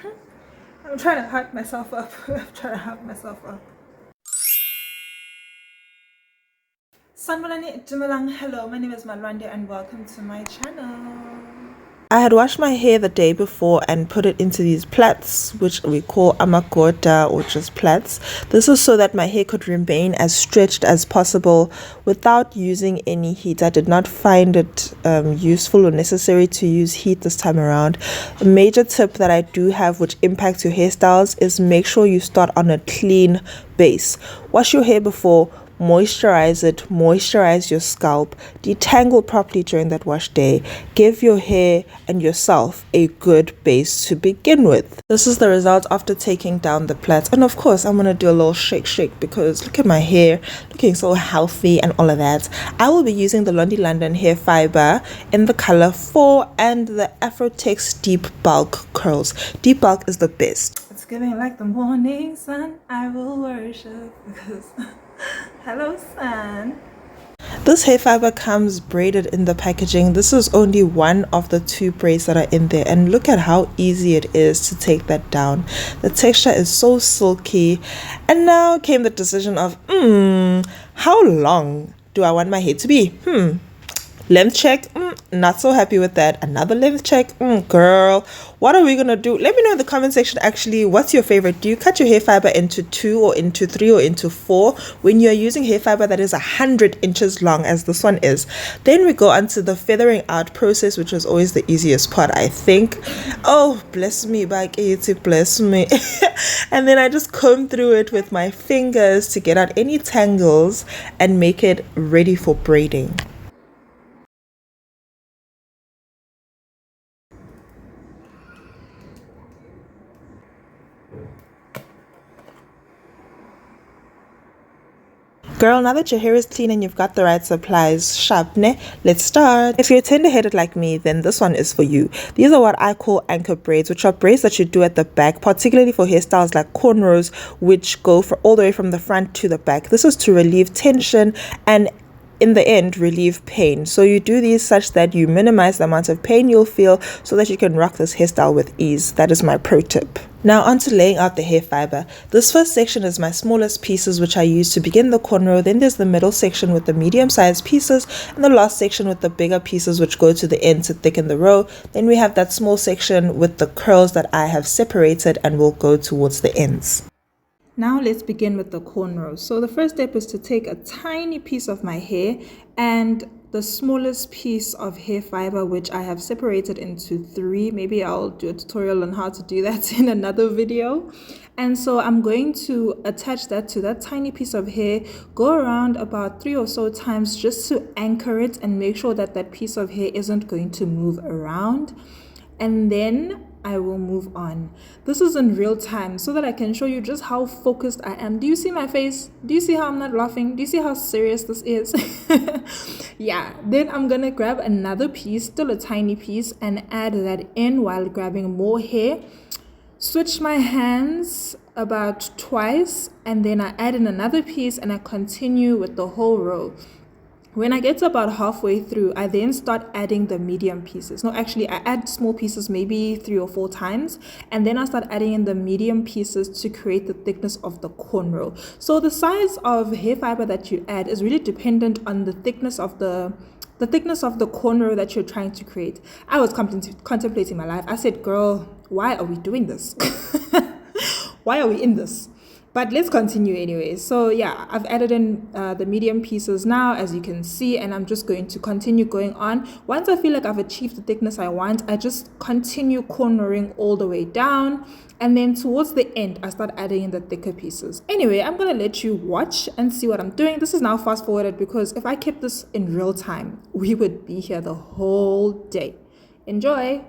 I'm trying to hype myself up. I'm trying to hype myself up. Sanbalani Dumalang, hello, my name is Londie and welcome to my channel. I had washed my hair the day before and put it into these plaits, which we call amakota or just plaits. This is so that my hair could remain as stretched as possible without using any heat. I did not find it useful or necessary to use heat this time around. A major tip that I do have which impacts your hairstyles is make sure you start on a clean base. Wash your hair before, moisturize it, moisturize your scalp, detangle properly during that wash day, give your hair and yourself a good base to begin with. This is the result after taking down the plaits, and of course I'm going to do a little shake because look at my hair looking so healthy and all of that. I will be using the Londie London hair fiber in the color 4 and the Afrotex deep bulk curls. Deep bulk is the best. It's giving like the morning sun. I will worship because hello sun. This hair fiber comes braided in the packaging. This is only one of the 2 braids that are in there, and look at how easy it is to take that down. The texture is so silky. And now came the decision of how long do I want my hair to be? Length check, not so happy with that. Another length check, girl, what are we gonna do? Let me know in the comment section actually, what's your favorite? Do you cut your hair fiber into 2 or into 3 or into 4 when you're using hair fiber that is 100 inches long as this one is? Then we go on to the feathering out process, which is always the easiest part, I think. Oh, bless me, bless me. And then I just comb through it with my fingers to get out any tangles and make it ready for braiding. Girl, now that your hair is clean and you've got the right supplies, sharp, ne? Let's start. If you're tender-headed like me, then this one is for you. These are what I call anchor braids, which are braids that you do at the back, particularly for hairstyles like cornrows, which go all the way from the front to the back. This is to relieve tension and in the end relieve pain. So you do these such that you minimize the amount of pain you'll feel so that you can rock this hairstyle with ease. That is my pro tip. Now on to laying out the hair fiber. This first section is my smallest pieces which I use to begin the cornrow. Then there's the middle section with the medium sized pieces and the last section with the bigger pieces which go to the end to thicken the row. Then we have that small section with the curls that I have separated and will go towards the ends. Now let's begin with the cornrows. So the first step is to take a tiny piece of my hair and the smallest piece of hair fiber, which I have separated into 3. Maybe I'll do a tutorial on how to do that in another video. And so I'm going to attach that to that tiny piece of hair, go around about 3 or so times just to anchor it and make sure that that piece of hair isn't going to move around. And then I will move on. This is in real time so that I can show you just how focused I am. Do you see my face? Do you see how I'm not laughing? Do you see how serious this is? Yeah, then I'm gonna grab another piece, still a tiny piece, and add that in while grabbing more hair. Switch my hands about twice, and then I add in another piece and I continue with the whole row. When I get to about halfway through, I then start adding the medium pieces. No, actually, I add small pieces maybe 3 or 4 times, and then I start adding in the medium pieces to create the thickness of the cornrow. So the size of hair fiber that you add is really dependent on the thickness of the cornrow that you're trying to create. I was contemplating my life. I said, girl, why are we doing this? Why are we in this? But let's continue anyway. So yeah, I've added in the medium pieces now, as you can see, and I'm just going to continue going on. Once I feel like I've achieved the thickness I want, I just continue cornrowing all the way down. And then towards the end, I start adding in the thicker pieces. Anyway, I'm going to let you watch and see what I'm doing. This is now fast forwarded because if I kept this in real time, we would be here the whole day. Enjoy.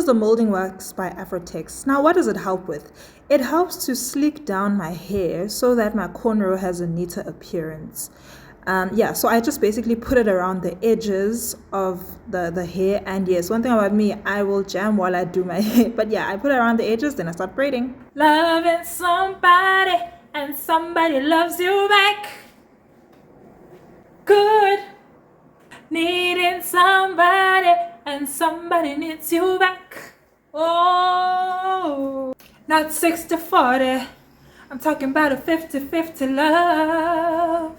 the Moulding Wax by Afrotex. Now, what does it help with? It helps to sleek down my hair so that my cornrow has a neater appearance. Yeah, so I just basically put it around the edges of the hair. And yes, one thing about me, I will jam while I do my hair. But yeah, I put it around the edges, then I start braiding. Loving somebody and somebody loves you back. Good. Needing somebody and somebody needs you back. Oh, not 60-40. I'm talking about a 50-50 love.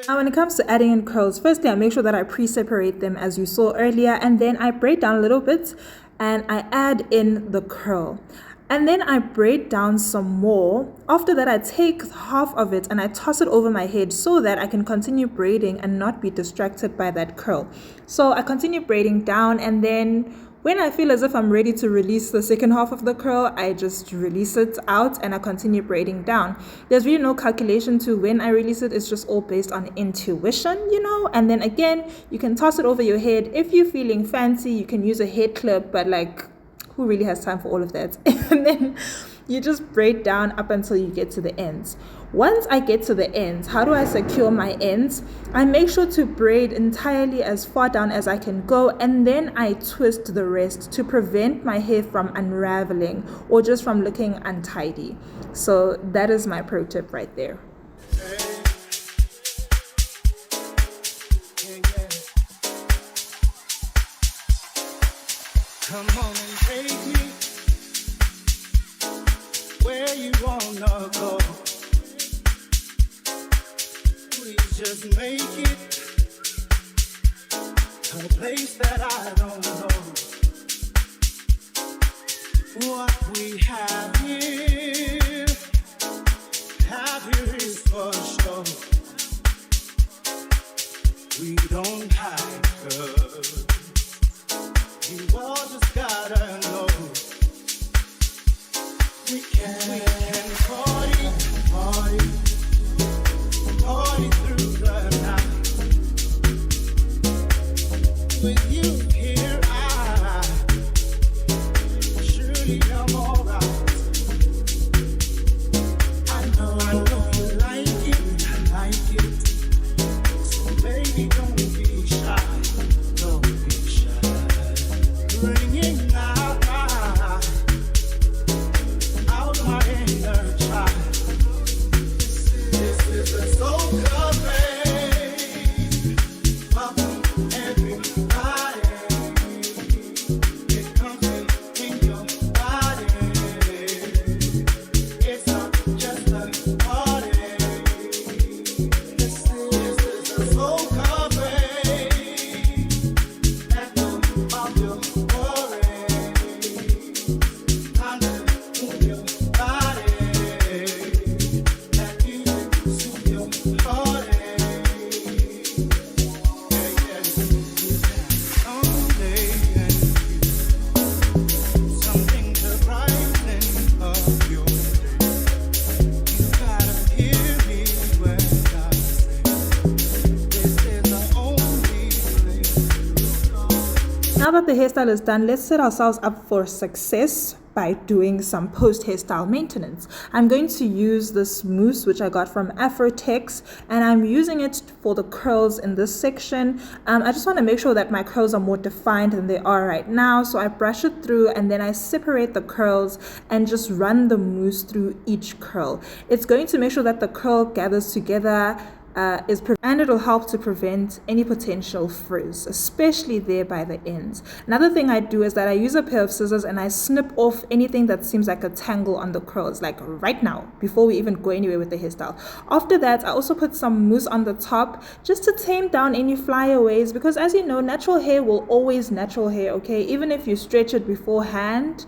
Now when it comes to adding in curls, firstly I make sure that I pre-separate them as you saw earlier, and then I braid down a little bit and I add in the curl. And then I braid down some more. After that, I take half of it and I toss it over my head so that I can continue braiding and not be distracted by that curl. So I continue braiding down, and then when I feel as if I'm ready to release the second half of the curl, I just release it out and I continue braiding down. There's really no calculation to when I release it. It's just all based on intuition, you know. And then again, you can toss it over your head. If you're feeling fancy, you can use a head clip, but like, who really has time for all of that? And then you just braid down up until you get to the ends. Once I get to the ends, how do I secure my ends? I make sure to braid entirely as far down as I can go, and then I twist the rest to prevent my hair from unraveling or just from looking untidy. So that is my pro tip right there. Come on and take me where you wanna go. Please just make it a place that I don't know. What we have here is for sure. We don't hide her. You all just gotta know we can party through the night. With you here, I surely am alright. I know you like it, so baby don't be shy. Bringing out my inner child. This is a soca, baby. the hairstyle is done, let's set ourselves up for success by doing some post-hairstyle maintenance. I'm going to use this mousse which I got from Afrotex, and I'm using it for the curls in this section. I just want to make sure that my curls are more defined than they are right now, so I brush it through and then I separate the curls and just run the mousse through each curl. It's going to make sure that the curl gathers together, and it'll help to prevent any potential frizz, especially there by the ends. Another thing I do is that I use a pair of scissors and I snip off anything that seems like a tangle on the curls, like right now, before we even go anywhere with the hairstyle. After that, I also put some mousse on the top just to tame down any flyaways, because as you know, natural hair will always natural hair, okay? Even if you stretch it beforehand,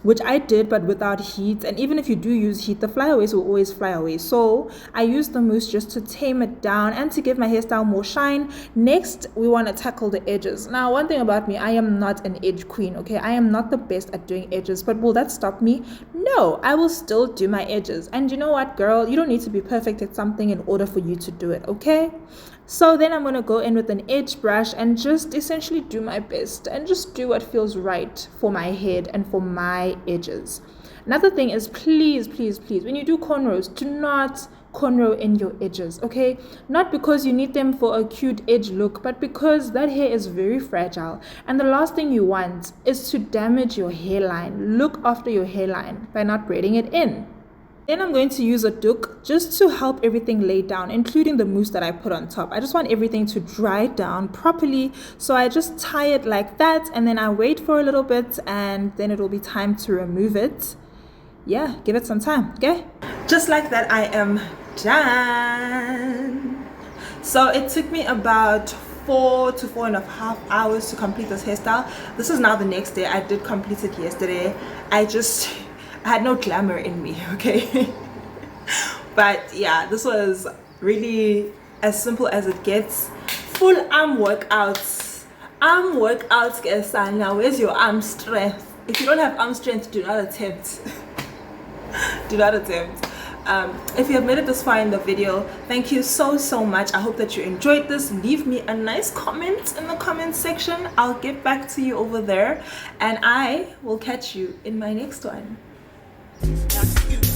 which I did but without heat, and even if you do use heat, the flyaways will always fly away. So I use the mousse just to tame it down and to give my hairstyle more shine. Next, we want to tackle the edges. Now, one thing about me, I am not an edge queen, okay? I am not the best at doing edges, but will that stop me? No, I will still do my edges. And you know what, girl? You don't need to be perfect at something in order for you to do it, okay? So then I'm going to go in with an edge brush and just essentially do my best and just do what feels right for my head and for my edges. Another thing is, please, please, please, when you do cornrows, do not cornrow in your edges, okay? Not because you need them for a cute edge look, but because that hair is very fragile, and the last thing you want is to damage your hairline. Look after your hairline by not braiding it in. Then I'm going to use a doek just to help everything lay down, including the mousse that I put on top. I just want everything to dry down properly, so I just tie it like that, and then I wait for a little bit, and then it'll be time to remove it. Yeah, give it some time, okay? Just like that, I am done. So it took me about 4 to 4.5 hours to complete this hairstyle. This is now the next day. I did complete it yesterday. I had no glamour in me, okay? But yeah, this was really as simple as it gets. Full arm workouts. Arm workouts, guys. Now, where's your arm strength? If you don't have arm strength, do not attempt. Do not attempt. If you have made it this far in the video, thank you so much. I hope that you enjoyed this. Leave me a nice comment in the comment section. I'll get back to you over there, and I will catch you in my next one. Got you.